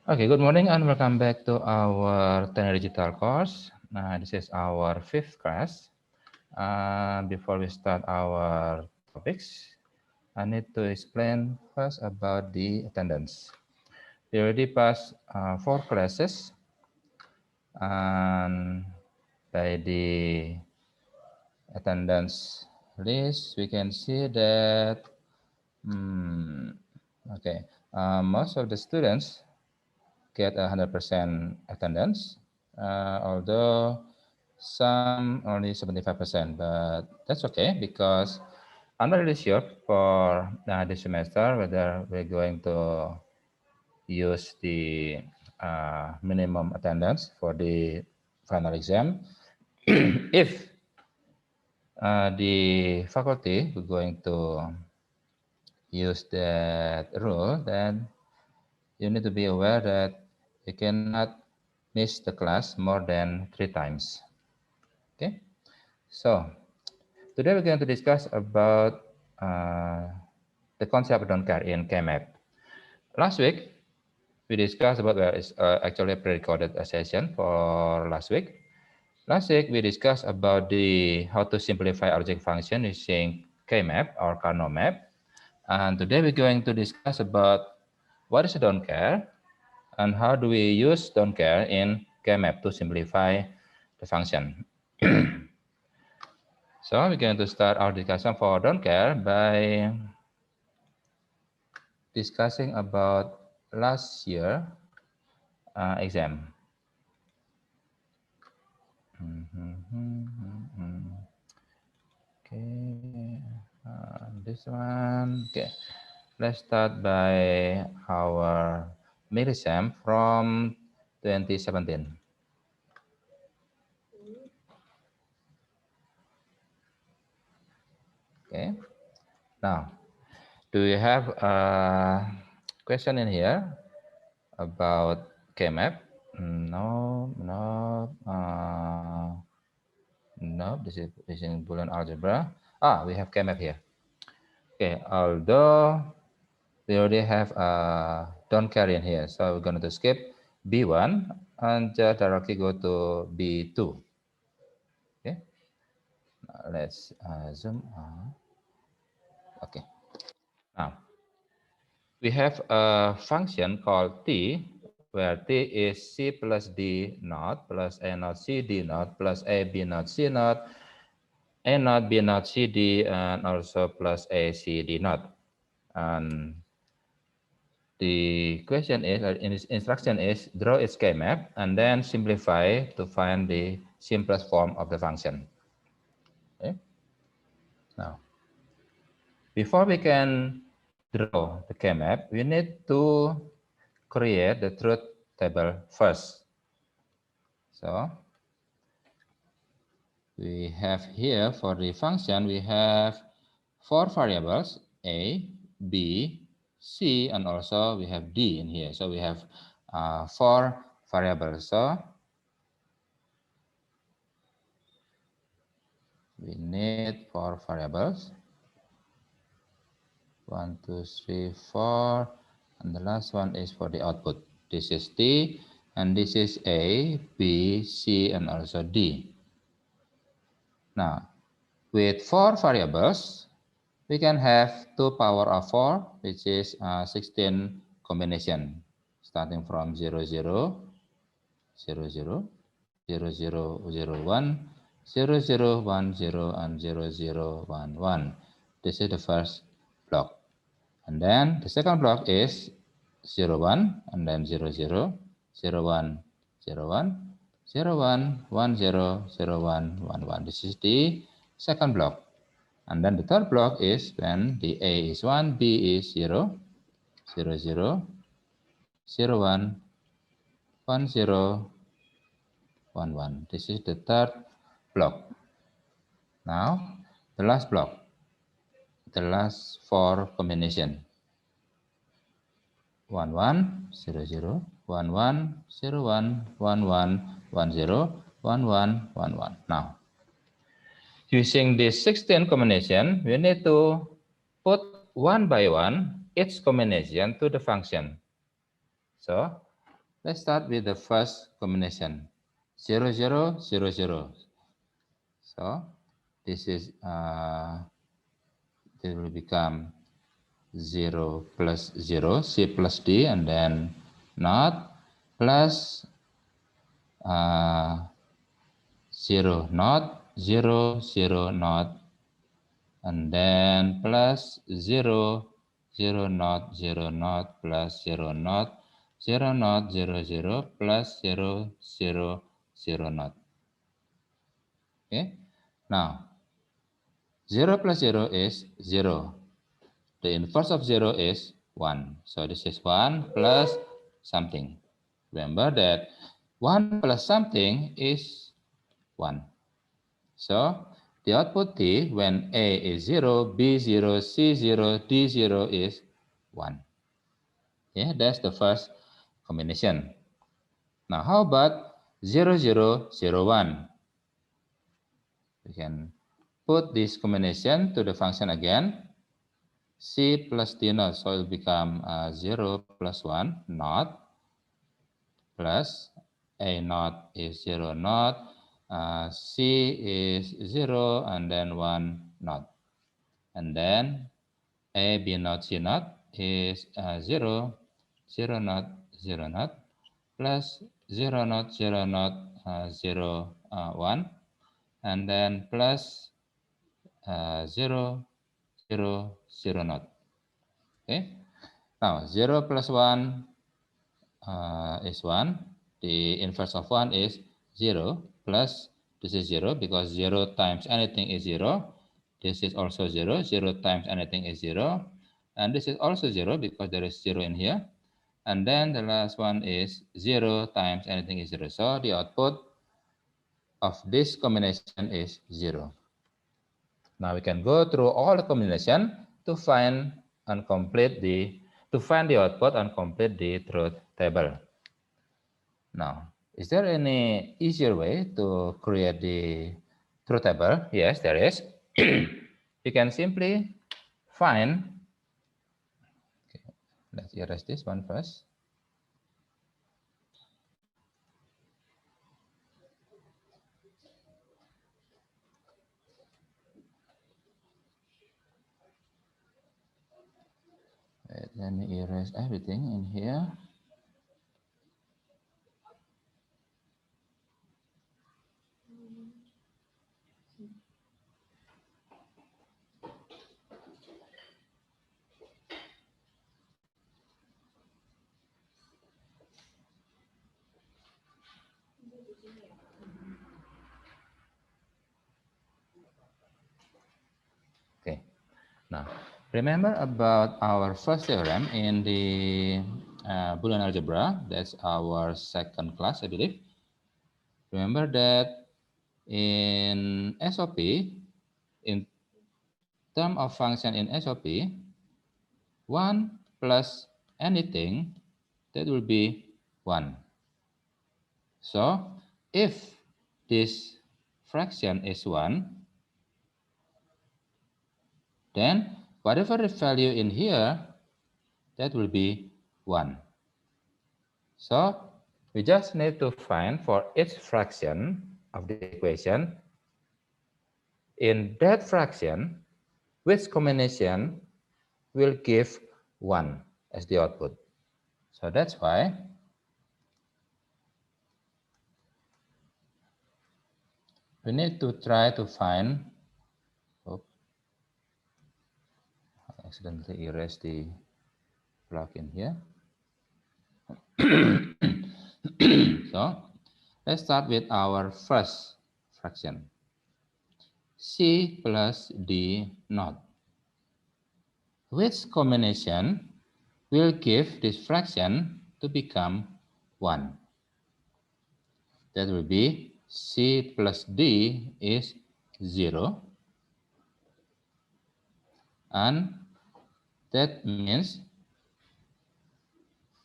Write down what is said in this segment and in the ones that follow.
Okay, good morning and welcome back to our Tenor Digital course. This is our fifth class. Before we start our topics, I need to explain first about the attendance. We already passed four classes, and by the attendance list, we can see that okay, most of the students get 100% attendance, although some only 75%, but that's okay because I'm not really sure for this semester whether we're going to use the minimum attendance for the final exam. If the faculty were going to use that rule, then you need to be aware that you cannot miss the class more than 3 times. Okay, so today we're going to discuss about the concept of don't care in KMAP. Last week we discussed about where is actually a pre-recorded session for last week. Last week we discussed about the how to simplify object function using KMAP or Carnot map, and today we're going to discuss about what is a don't care and how do we use don't care in KMAP to simplify the function. So we're going to start our discussion for don't care by discussing about last year exam. Okay, this one. Okay, let's start by our mid exam from 2017. Okay, now do you have a question in here about KMAP? No, no, no. This is in Boolean algebra. We have KMAP here. Okay, although we already have don't carry in here, so we're going to skip B1 and just directly go to B2. Okay, now let's zoom. Okay, now we have a function called T, where T is C plus D naught plus A naught C D naught plus A B naught C naught, A naught B naught C D, and also plus A C D naught. And the question is, in this instruction is, draw its K-map and then simplify to find the simplest form of the function. Okay. Now, before we can draw the K-map, we need to create the truth table first. So we have here for the function, we have 4 variables, A, B, C, and also we have D in here. So we have 4 variables. So we need 4 variables. 1, 2, 3, 4, and the last one is for the output. This is T, and this is A, B, C, and also D. Now, with 4 variables, we can have 2 power of 4, which is 16 combination, starting from 0, 0, 0, 0, 0, 0, 0, 1, 0, 0, 1, 0, and 0, 0, 1, 1. This is the first block. And then the second block is 0, 1, and then 0, 0, 0, 1, 0, 1, 0, 1, 1, 0, 0, 1, 1, 1. This is the second block. And then the third block is when the A is 1, B is 0, 0, 0, 0, 1, 1, 0, 1, 1. This is the third block. Now, the last block, the last 4 combination. 1, 1, 0, 0, 1, 1, 0, 1, 1, 1, 1, 0, 1, 1, 1, 1. Now, using this 16 combination, we need to put one by one each combination to the function. So, Let's start with the first combination, 0, 0, 0, 0. So this is it will become 0 plus 0, C plus D, and then not plus 0 not 0 0 not, and then plus 0 0 not 0 not plus 0 not 0 not 0 0 plus 0 0 0 not. Okay, now 0 plus 0 is 0. The inverse of 0 is 1. So this is 1 plus something. Remember that 1 plus something is 1. So the output T when A is 0, B 0, C 0, D 0 is 1. Yeah, that's the first combination. Now how about 0, 0, 0, 1? We can put this combination to the function again. C plus D naught, so it will become 0 plus 1 naught plus A naught is 0 naught, C is 0, and then 1 naught. And then A, B naught, C naught is 0, 0 naught, 0 naught, plus 0 naught, 0 naught, 0, 1, and then plus 0, 0, 0 naught. Okay. Now 0 plus 1 is 1. The inverse of 1 is 0 plus, this is 0 because 0 times anything is 0. This is also 0. 0 times anything is 0. And this is also 0 because there is 0 in here. And then the last one is 0 times anything is 0. So the output of this combination is 0. Now we can go through all the combination to find and complete the output and complete the truth table. Now, is there any easier way to create the truth table? Yes, there is. You can simply find, okay, let's erase this one first. Wait, let me erase everything in here. Okay, now remember about our first theorem in the Boolean algebra. That's our second class, I believe. Remember that in SOP, in term of function in SOP, 1 plus anything, that will be 1. So if this fraction is 1, then whatever the value in here, that will be 1. So we just need to find for each fraction of the equation, in that fraction, which combination will give 1 as the output. So that's why we need to try to find, I accidentally erased the block in here. So let's start with our first fraction, C plus D naught. Which combination will give this fraction to become 1? That will be C plus D is 0. And that means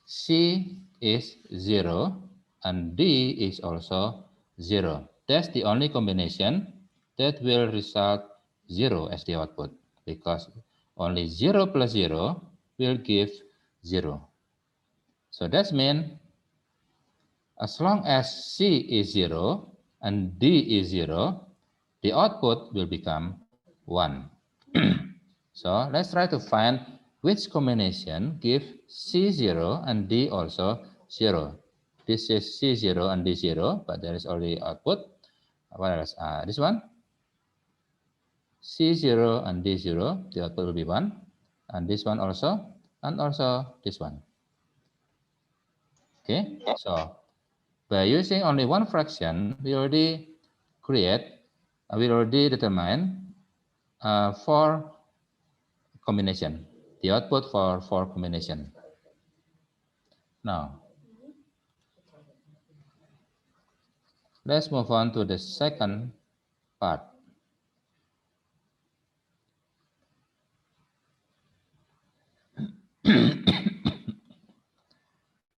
C is 0 and D is also 0. That's the only combination that will result 0 as the output, because only 0 plus 0 will give 0. So that means As long as C is 0 and D is 0, the output will become 1. So let's try to find which combination give C0 and D also 0. This is C0 and D0, but there is only output. Whereas this one, C0 and D0, the output will be 1. And this one also, and also this one. Okay, so by using only one fraction, we already determine 4 combination, the output for 4 combination. Now, let's move on to the second part.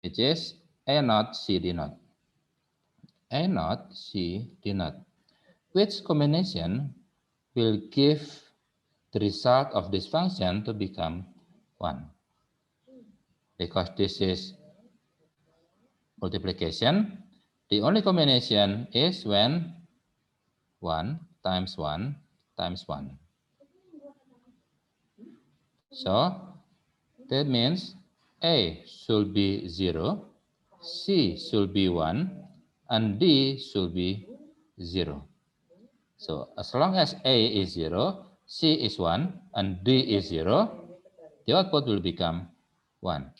Which is A naught C D naught. A naught C D naught. Which combination will give the result of this function to become 1? Because this is multiplication, the only combination is when 1 times 1 times 1. So that means A should be 0, C should be 1, and D should be 0. So as long as A is 0, C is 1, and D is 0, the output will become 1.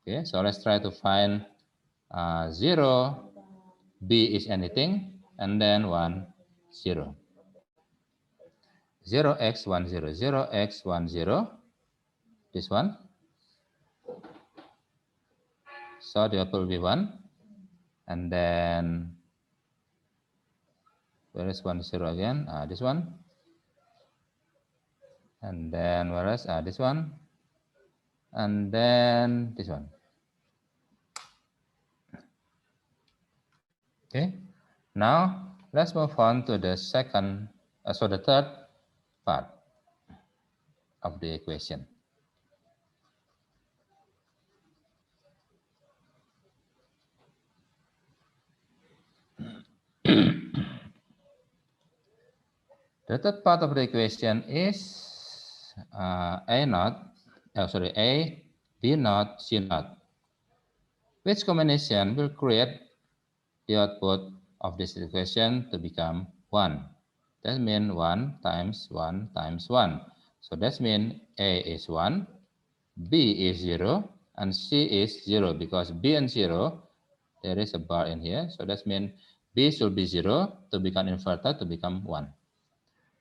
Okay, so let's try to find 0, B is anything, and then 1, 0. 0x 1 0, 0x 1 0, this one. So the output will be 1, and then where is 1 0 again? This one, and then where is this one, and then this one. Okay, now let's move on to the second, the third part of the equation. The third part of the equation is A B naught, C naught. Which combination will create the output of this equation to become 1? That means 1 times 1 times 1. So that means A is 1, B is 0, and C is 0, because B and 0, there is a bar in here. So that means B should be 0 to become inverted to become 1.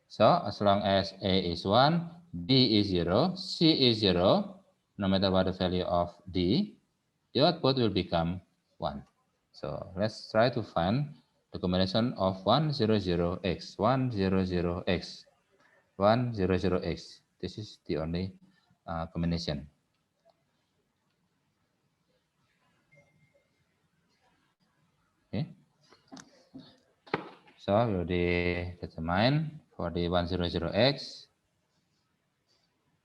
So as long as A is 1, B is 0, C is 0, no matter what the value of D, the output will become 1. So let's try to find the combination of 1 0 0 x, 1 0 0 x, 1 0 0 x. This is the only combination. Okay. So we already determine for the 1 0 0 x,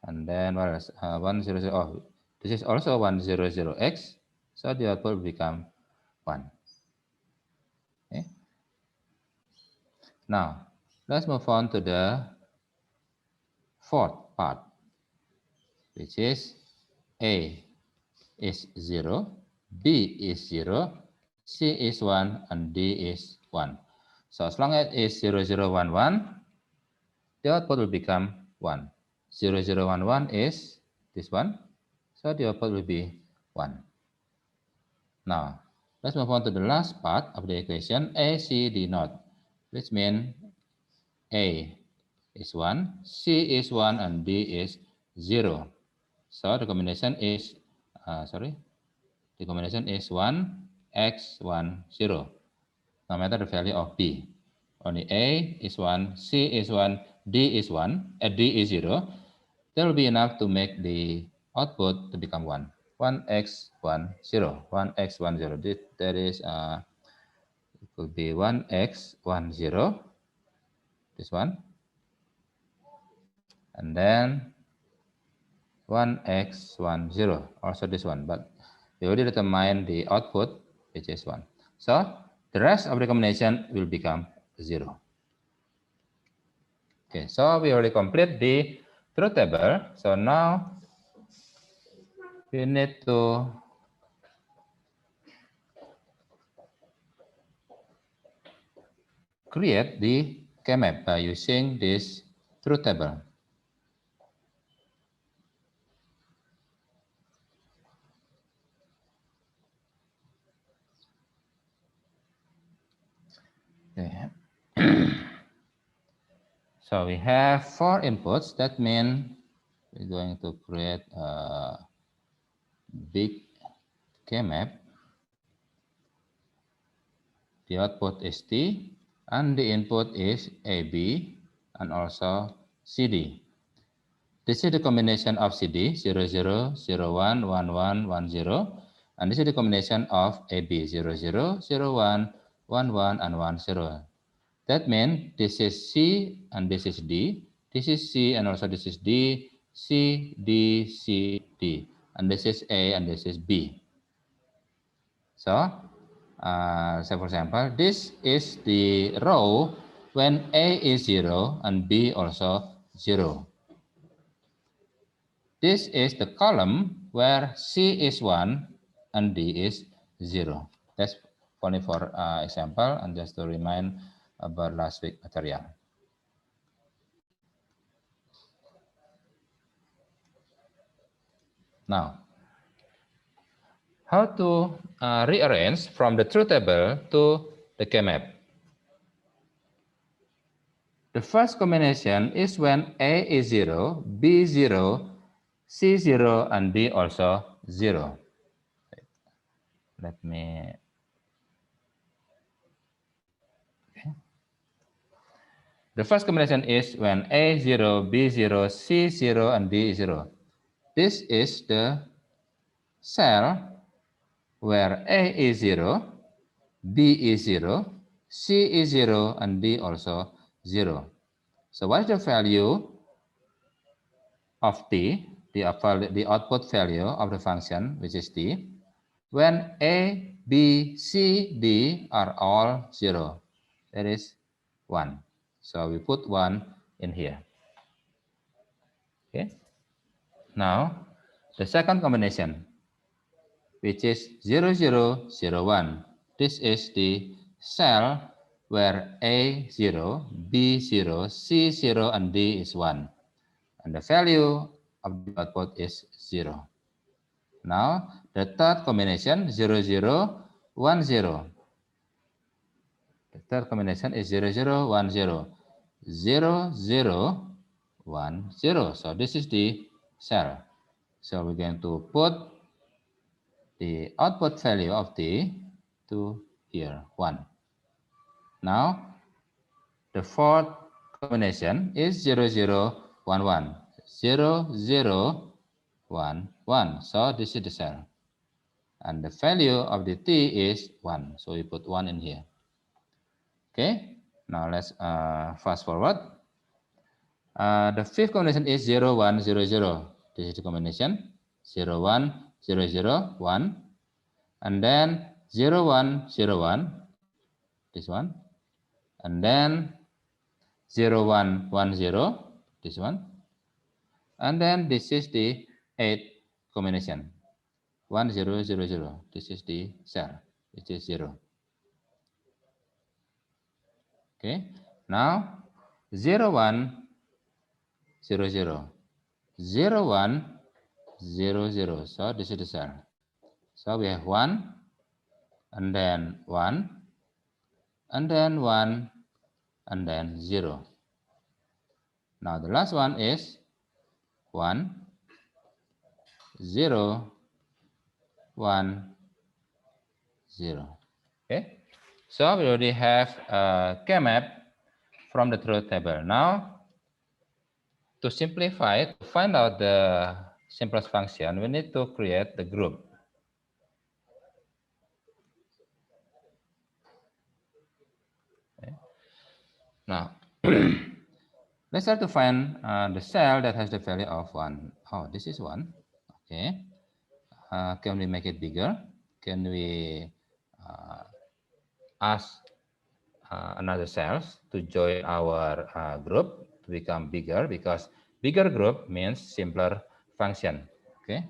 and then what else? 1 0 0. Oh, this is also 1 0 0 x. So the output will become 1. Okay. Now let's move on to the fourth part, which is A is 0, B is 0, C is 1, and D is 1. So as long as it's 0 0 1 1, the output will become 1. 0 0 1 1 is this one, so the output will be 1. Now let's move on to the last part of the equation, A C D naught, which means A is 1, C is 1, and D is 0. So the combination is, the combination is 1, x, 1, 0, no matter the value of B. Only A is 1, C is 1, D is 1, D is 0. That will be enough to make the output to become 1. 1x, 1, 0, 1x, 1, 0. That is, it could be 1x, 1, 0, this one. And then 1x, 1, 0, also this one. But we already determined the output which is 1. So the rest of the combination will become 0. Okay, so we already complete the truth table. So now we need to create the K-map by using this truth table. Okay. So we have 4 inputs. That means we're going to create a big K-map. The output is T, and the input is AB, and also CD. This is the combination of CD, 0, 0, 0, 1, 1, 1, 1, 0. And this is the combination of AB, 0, 0, 0, 1, 1, 1, and 1, 0. That means this is C, and this is D. This is C, and also this is D, C, D, C, D. And this is A, and this is B. So, for example, this is the row when A is 0 and B also 0. This is the column where C is 1 and D is 0. That's only for example and just to remind about last week material. Now, how to rearrange from the truth table to the K-map? The first combination is when A is 0, B 0, C 0, and D also 0. Let me... Okay. The first combination is when A 0, B 0, C 0, and D 0. This is the cell where A is 0, B is 0, C is 0, and D also 0. So what is the value of T, the output value of the function, which is T, when A, B, C, D are all 0? That is 1. So we put 1 in here. Okay. Now, the second combination, which is 0, 0, 0, 1. This is the cell where A 0, B 0, C 0, and D is 1. And the value of the output is 0. Now, the third combination, 0, 0, 1, 0. The third combination is 0, 0, 1, 0. 0, 0, 1, 0. So this is the cell. So we're going to put the output value of T to here, 1. Now, the fourth combination is 0, 0, 1, 1. 0, 0, 1, 1. So this is the cell. And the value of the T is 1. So we put 1 in here. Okay. Now let's fast forward. The fifth combination is 0, 1, 0, 0. This is the combination. 0, 1, 0, 0, 1. And then 0, 1, 0, 1. This one. And then 0, 1, 1, 0. This one. And then this is the eighth combination. 1, 0, 0, 0. This is the cell, which is 0. Okay. Now, 0, 1, 0, 0. 0, 1, 0, 0. So this is the cell. So we have 1, and then 1, and then 1, and then 0. Now the last one is 1, 0, 1, 0. Okay. So we already have a K-map from the truth table. Now, to simplify, to find out the simplest function, we need to create the group. Okay. Now, let's try to find the cell that has the value of 1. Oh, this is 1. Okay. Can we make it bigger? Can we ask another cells to join our group to become bigger, because bigger group means simpler function. Okay,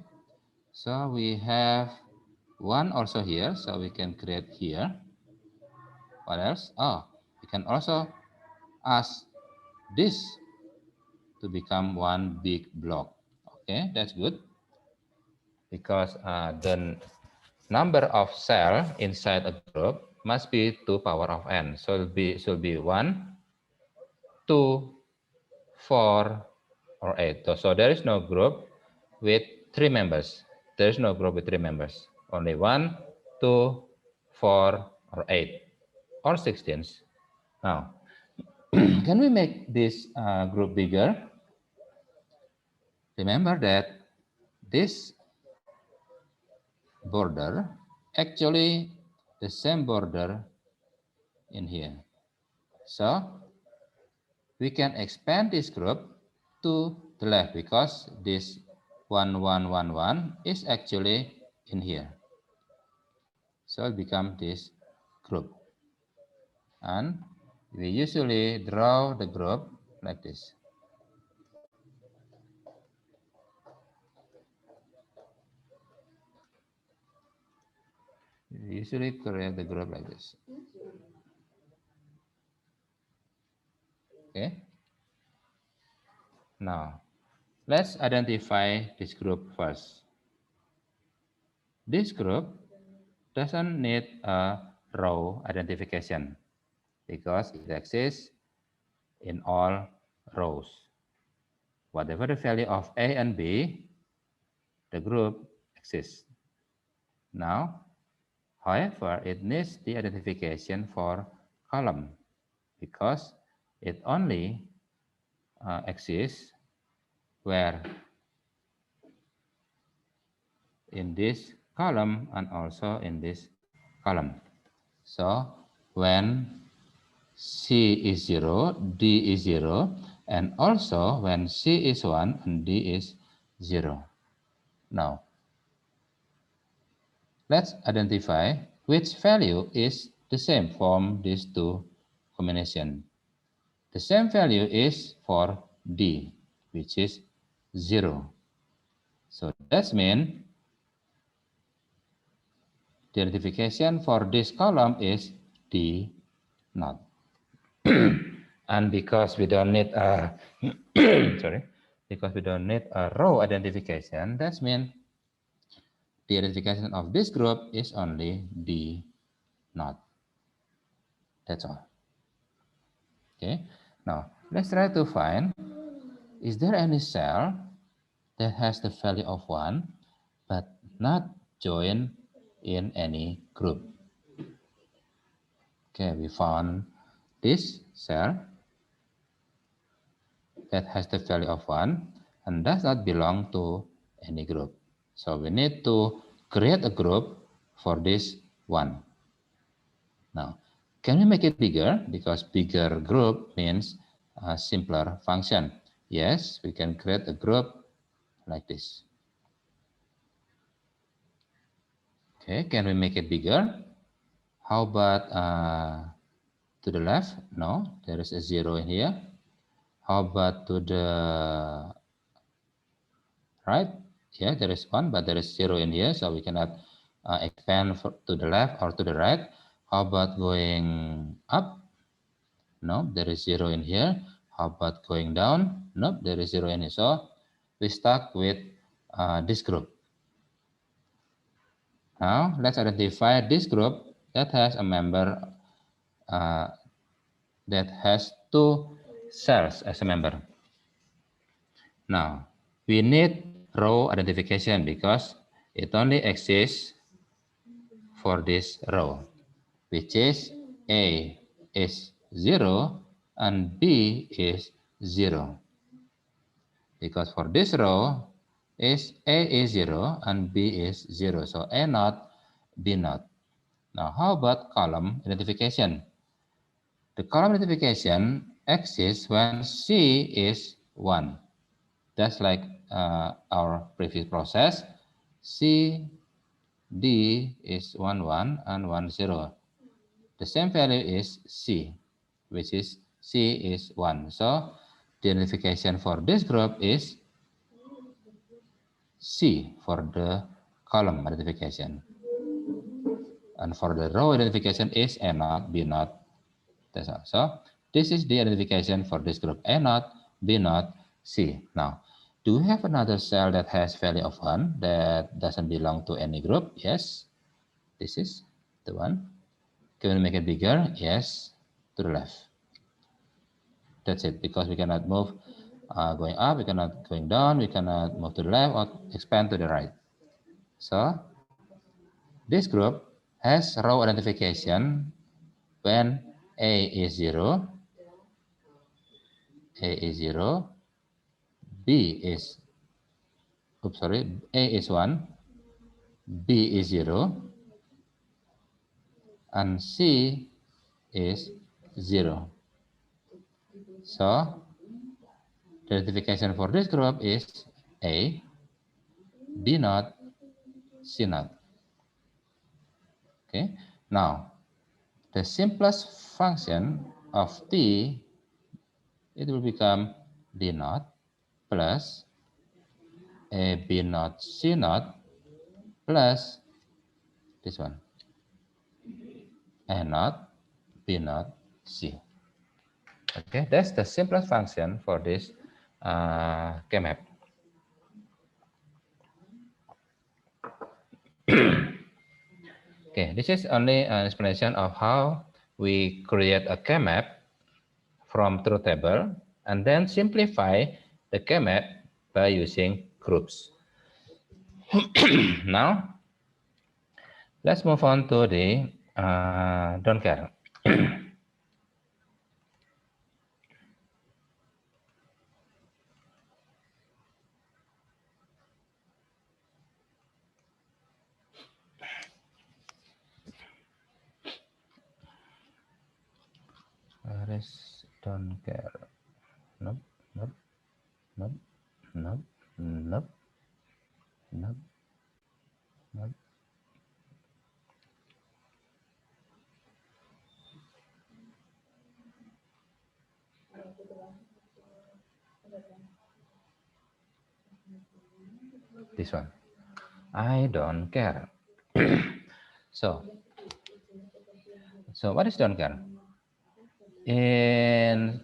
so we have one also here, so we can create here. What else? Oh, we can also ask this to become one big block. Okay, that's good, because the number of cell inside a group must be 2 power of n. So it should be 1, 2, 4, or 8. So there is no group with 3 members. There is no group with 3 members. Only 1, 2, 4, or 8, or 16. Now, can we make this group bigger? Remember that this border actually the same border in here. So we can expand this group to the left, because this 1, 1, 1, 1 is actually in here. So it becomes this group. And we usually draw the group like this. We usually create the group like this. Okay. Now, let's identify this group first. This group doesn't need a row identification, because it exists in all rows. Whatever the value of A and B, the group exists. Now, however, it needs the identification for column, because it only exists where in this column and also in this column. So when C is 0, D is 0, and also when C is 1 and D is 0. Now, let's identify which value is the same from these two combinations. The same value is for D, which is 0. So that means the identification for this column is D naught. And because we don't need a because we don't need a row identification, that means the identification of this group is only D naught. That's all. Okay. Now let's try to find, is there any cell that has the value of 1 but not joined in any group? Okay, we found this cell that has the value of 1 and does not belong to any group. So we need to create a group for this one. Now, can we make it bigger? Because bigger group means a simpler function. Yes, we can create a group like this. Okay, can we make it bigger? How about to the left? No, there is a 0 in here. How about to the right? Yeah, there is 1, but there is 0 in here, so we cannot expand to the left or to the right. How about going up? No, there is 0 in here. How about going down? Nope, there is 0 in here. So we stuck with this group. Now let's identify this group that has a member that has 2 cells as a member. Now we need row identification because it only exists for this row, which is A is 0 and B is 0. Because for this row is A is 0 and B is 0. So A naught, B naught. Now how about column identification? The column identification exists when C is 1. That's like our previous process. C D is 1, 1 and 1, 0. The same value is C, which is C is 1. So the identification for this group is C for the column identification. And for the row identification is A naught, B naught. That's all. So this is the identification for this group A naught, B naught, C. Now, do we have another cell that has value of 1 that doesn't belong to any group? Yes. This is the one. Can we make it bigger? Yes. To the left. That's it, because we cannot move going up, we cannot going down, we cannot move to the left or expand to the right. So this group has row identification when A is 0, A is 0, B is, oops, sorry, A is 1, B is 0, and C is 0. So the identification for this group is A, B naught, C naught. Okay, now the simplest function of T, it will become D naught plus A B naught C naught plus this one, A naught B naught C. Okay, that's the simplest function for this K-map. Okay, this is only an explanation of how we create a K-map from truth table and then simplify the K-map by using groups. Now, let's move on to the don't care. Where is don't care? Nope, nope, nope, nope, nope, nope, nope. This one. I don't care. So what is don't care? And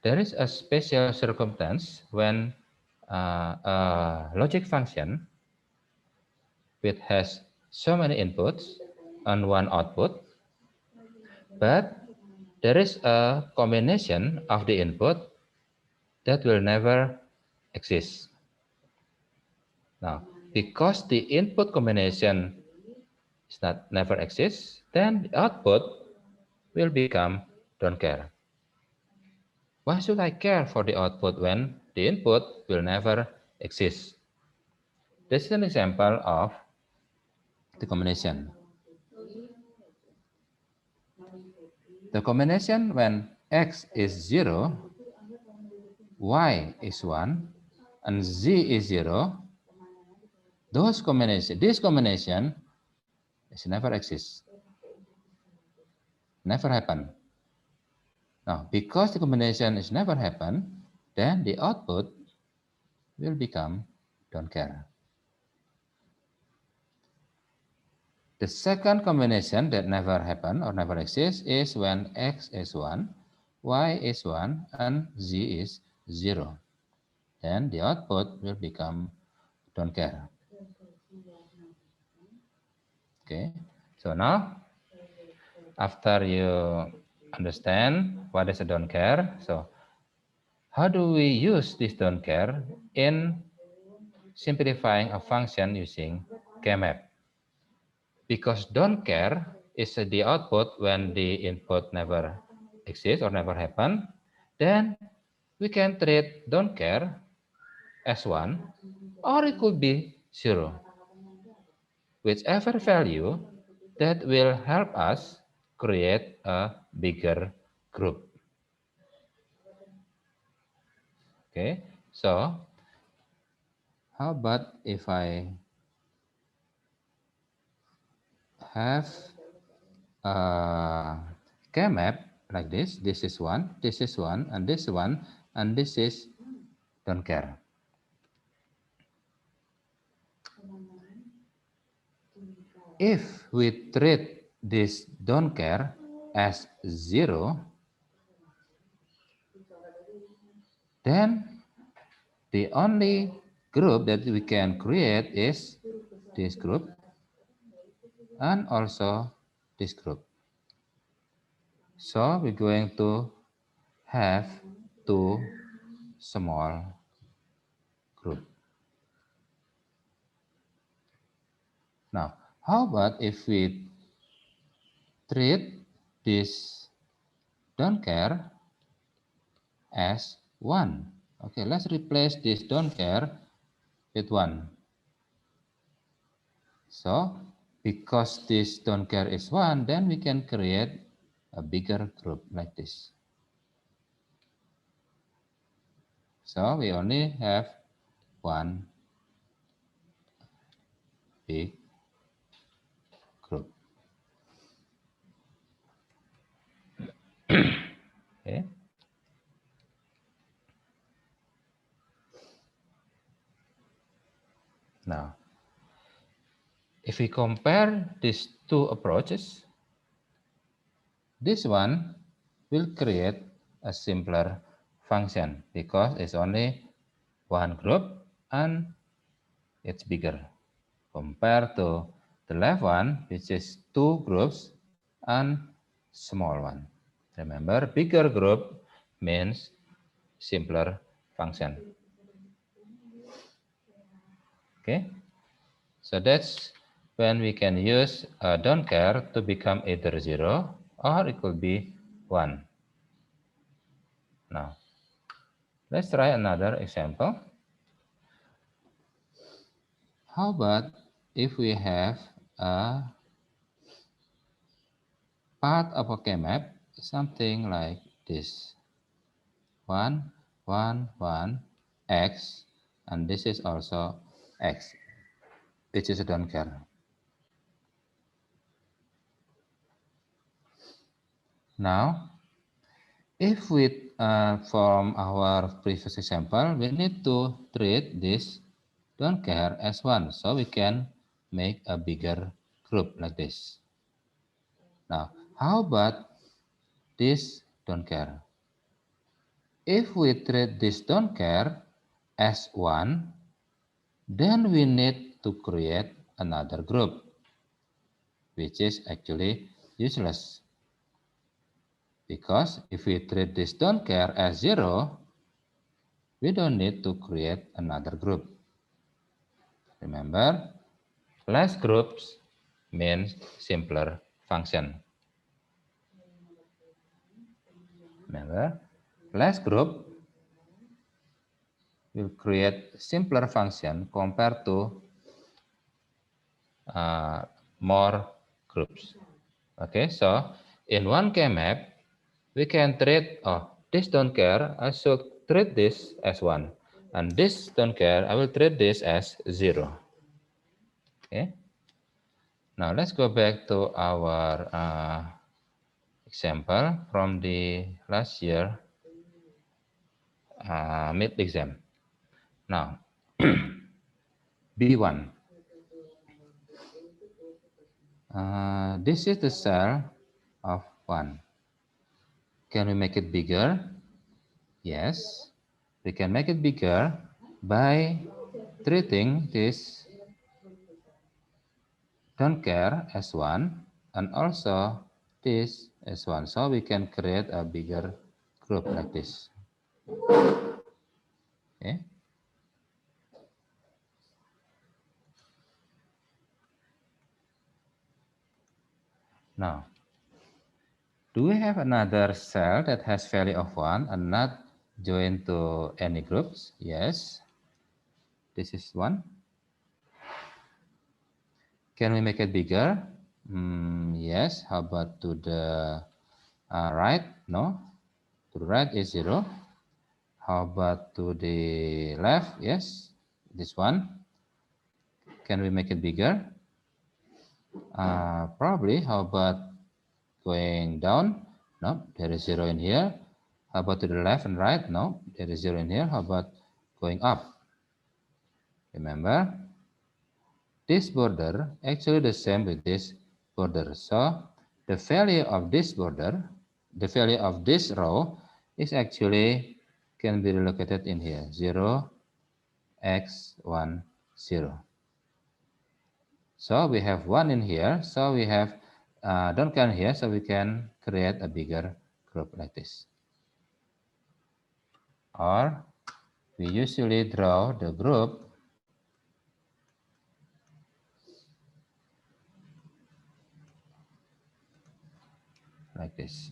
there is a special circumstance when a logic function which has so many inputs and one output, but there is a combination of the input that will never exist. Now, because the input combination is not never exists, then the output will become don't care. Why should I care for the output when the input will never exist? This is an example of the combination. The combination when x is 0, y is 1, and z is 0, this combination is never exists. Never happen. Now, because the combination is never happen, then the output will become don't care. The second combination that never happen or never exists is when x is 1, y is 1, and z is 0. Then the output will become don't care. Okay, so now after you understand what is a don't care, so how do we use this don't care in simplifying a function using K-map? Because don't care is the output when the input never exists or never happen, then we can treat don't care as 1, or it could be 0. Whichever value that will help us create a bigger group. Okay, so how about if I have a K-map like this. This is one, this is one, and this one, and this is don't care. If we treat this don't care as 0, then the only group that we can create is this group and also this group. So we're going to have two small group. Now, how about if we treat this don't care as 1? Okay, let's replace this don't care with 1. So, because this don't care is 1, then we can create a bigger group like this. So, we only have one big group. Okay. Now, if we compare these two approaches, this one will create a simpler function because it's only one group and it's bigger compared to the left one, which is two groups and small one. Remember, bigger group means simpler function. Okay, so that's when we can use don't care to become either 0 or it could be 1. Now, let's try another example. How about if we have a part of a K-map, something like this. 1, 1, 1, X, and this is also X, which is a don't care. Now, if we, from our previous example, we need to treat this don't care as 1, so we can make a bigger group like this. Now, how about this don't care? If we treat this don't care as 1, then we need to create another group, which is actually useless. Because if we treat this don't care as 0, we don't need to create another group. Remember, less groups means simpler function. Remember, less group will create simpler function compared to more groups. Okay, so in one K-map, we can treat, this don't care, I should treat this as 1. And this don't care, I will treat this as 0. Okay. Now let's go back to our example from the last year mid exam. Now, B1. This is the cell of 1. Can we make it bigger? Yes, we can make it bigger by treating this don't care as 1 and also this as 1. So we can create a bigger group like this. Okay. Now, do we have another cell that has value of 1 and not joined to any groups? Yes. This is 1. Can we make it bigger? Yes. How about to the right? No. To the right is 0. How about to the left? Yes. This one. Can we make it bigger? Probably, how about going down? No, there is 0 in here. How about to the left and right? No, there is 0 in here. How about going up? Remember, this border actually the same with this border. So the value of this border, the value of this row is actually can be relocated in here. 0, x, 1, 0. So we have 1 in here. So we have don't count here. So we can create a bigger group like this. Or we usually draw the group like this.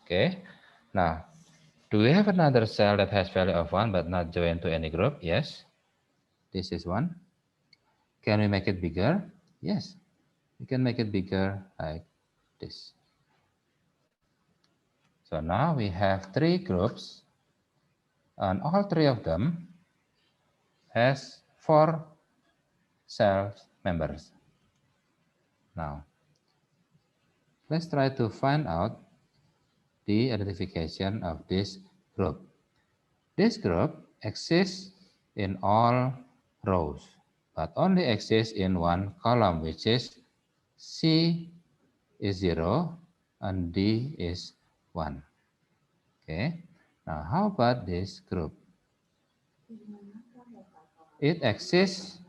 Okay. Now, do we have another cell that has value of 1 but not joined to any group? Yes. This is 1. Can we make it bigger? Yes. We can make it bigger like this. So now we have 3 groups, and all 3 of them has 4 cell members. Now, let's try to find out the identification of this group. This group exists in all rows, but only exists in one column, which is C is 0 and D is 1. Okay, now how about this group? It exists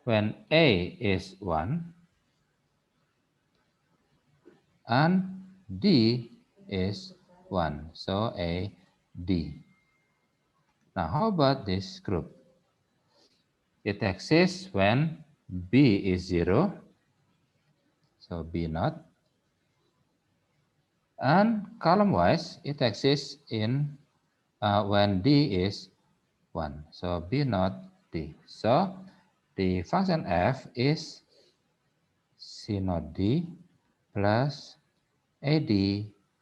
when A is 1 and D is 1. So A, D. Now how about this group? It exists when B is 0. So B naught. And column-wise, it exists in when D is 1. So B naught D. So the function f is C naught D plus AD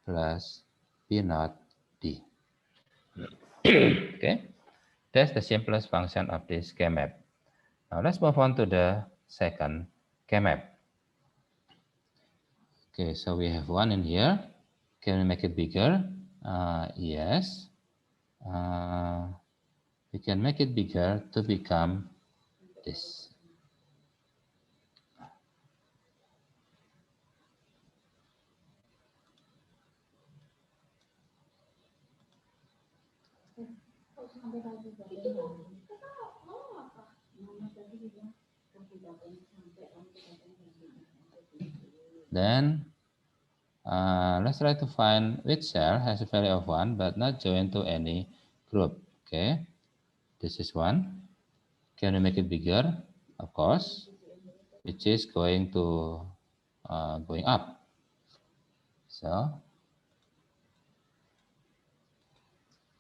plus B naught D. Okay, that's the simplest function of this K-map. Now let's move on to the second K-map. Okay, so we have 1 in here. Can we make it bigger? Yes. We can make it bigger to become this. Then let's try to find which cell has a value of 1 but not joined to any group. Okay, this is 1. Can we make it bigger? Of course, which is going to going up. So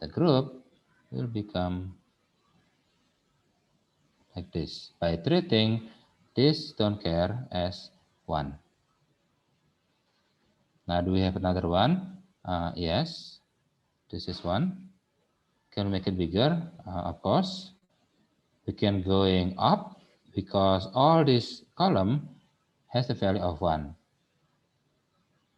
the group will become like this by treating this don't care as 1. Now, do we have another one? Yes, this is 1. Can we make it bigger? Of course. We can going up because all this column has the value of 1.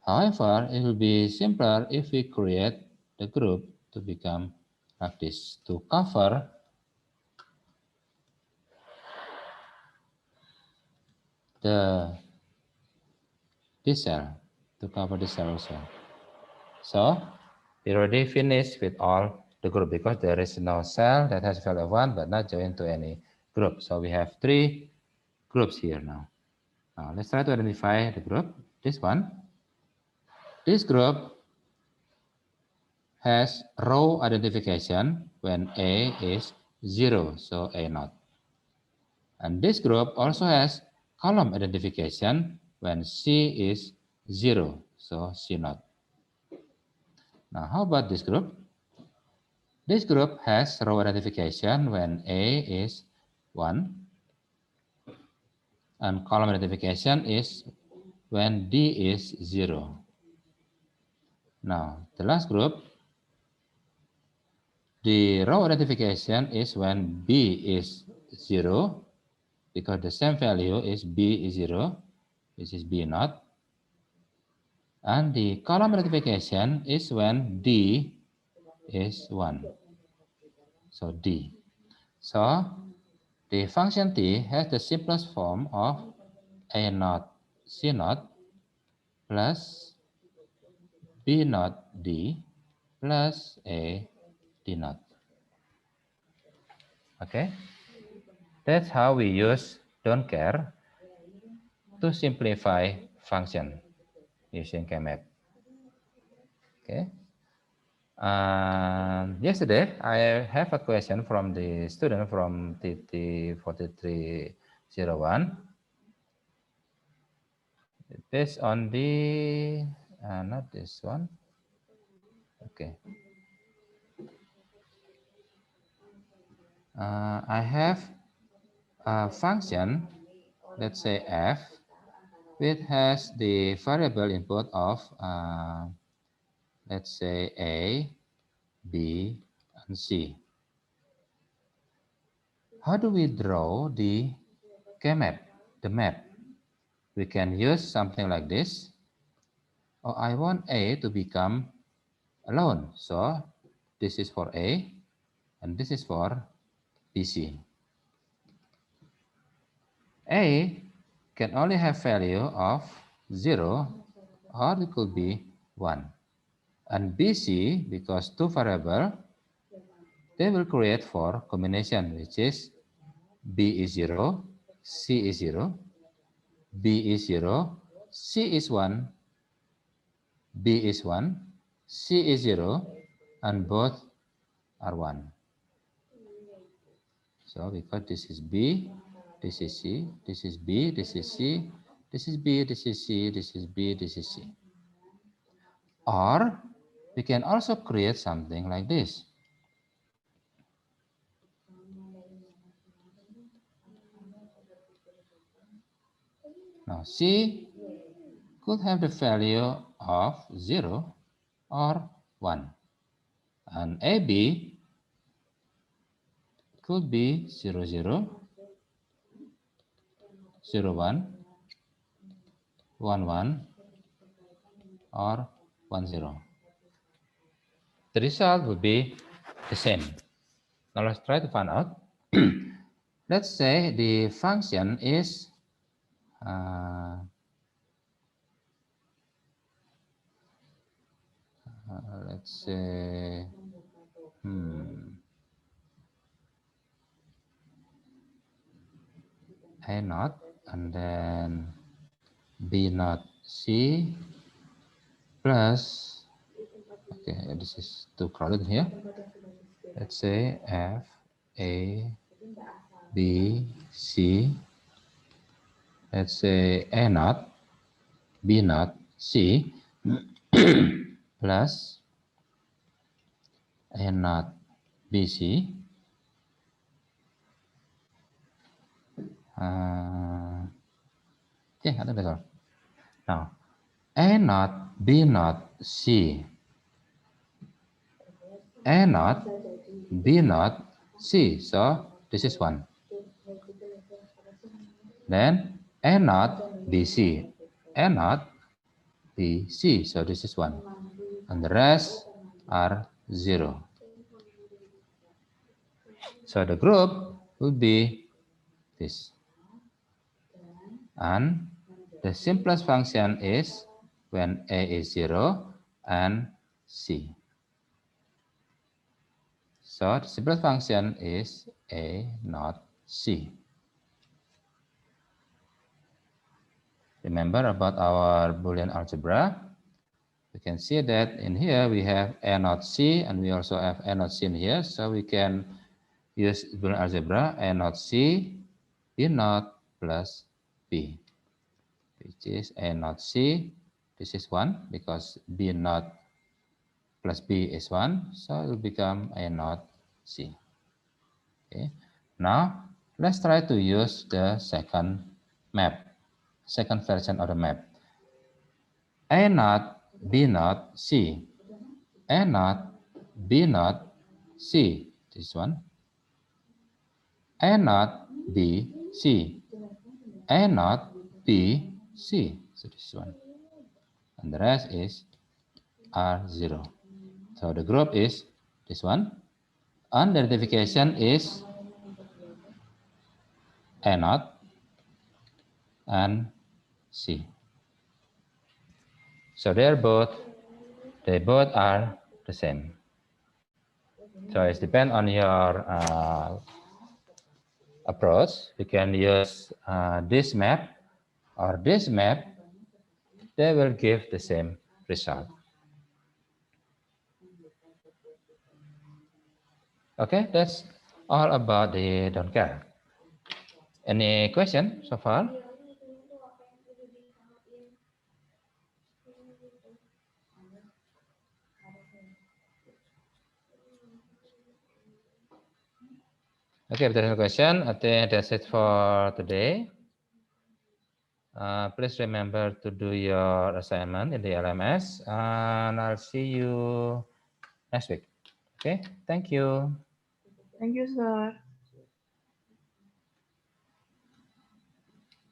However, it will be simpler if we create the group to become like this to cover this cell, to cover this cell also. So we already finished with all the group because there is no cell that has a value of 1 but not joined to any group. So we have 3 groups here now. Now let's try to identify the group. This one. This group has row identification when A is 0, so A naught. And this group also has column identification when C is 0, so C naught. Now how about this group? This group has row identification when A is 1 and column identification is when D is 0. Now, the last group, the row identification is when B is 0 because the same value is B is 0. This is B naught. And the column multiplication is when D is 1. So D. So the function T has the simplest form of A naught C naught plus B naught D plus A D naught. Okay, that's how we use don't care to simplify function using KMap. Okay. Yesterday, I have a question from the student from TT4301. Based on the, not this one. Okay. I have a function, let's say f, which has the variable input of, let's say A, B, and C. How do we draw the K-map, the map? We can use something like this. Oh, I want A to become alone. So this is for A, and this is for BC. A can only have value of 0, or it could be 1. And BC, because two variable, they will create for combination, which is B is 0, C is 0, B is 0, C is 1, B is 1, C is 0, and both are 1. So because this is B, this is C, this is B, this is C, this is B, this is C, this is B, this is C. Or we can also create something like this. Now C could have the value of 0 or 1. And AB could be 0, 0, 0, 1, 1, 1, or 1, 0. The result would be the same. Now let's try to find out. Let's say the function is let's say A naught and then B naught C plus, okay, this is too crowded here. Let's say F A B C. Let's say A naught B naught C plus A naught B C. Okay, I think that's all. Now, A naught B naught C. A naught B naught C. So this is 1. Then A naught BC. A naught BC. So this is 1. And the rest are 0. So the group would be this. And the simplest function is when A is 0 and C. So the simplest function is A naught C. Remember about our Boolean algebra? We can see that in here we have A naught C and we also have A naught C in here. So we can use Boolean algebra A naught C, B naught plus B, which is A naught C. This is 1 because B naught plus B is 1. So it will become A naught C. Okay. Now let's try to use the second map, second version of the map. A naught B naught C. A naught B naught C. This one. A naught B C. A naught, B, C. So this one. And the rest is R0. So the group is this one. And the identification is A naught and C. So they both are the same. So it depends on your approach. You can use this map or this map. They will give the same result. Okay, that's all about the don't care. Any question so far? Okay, if there's no question, I think that's it for today. Please remember to do your assignment in the LMS, and I'll see you next week. Okay, thank you. Thank you, sir.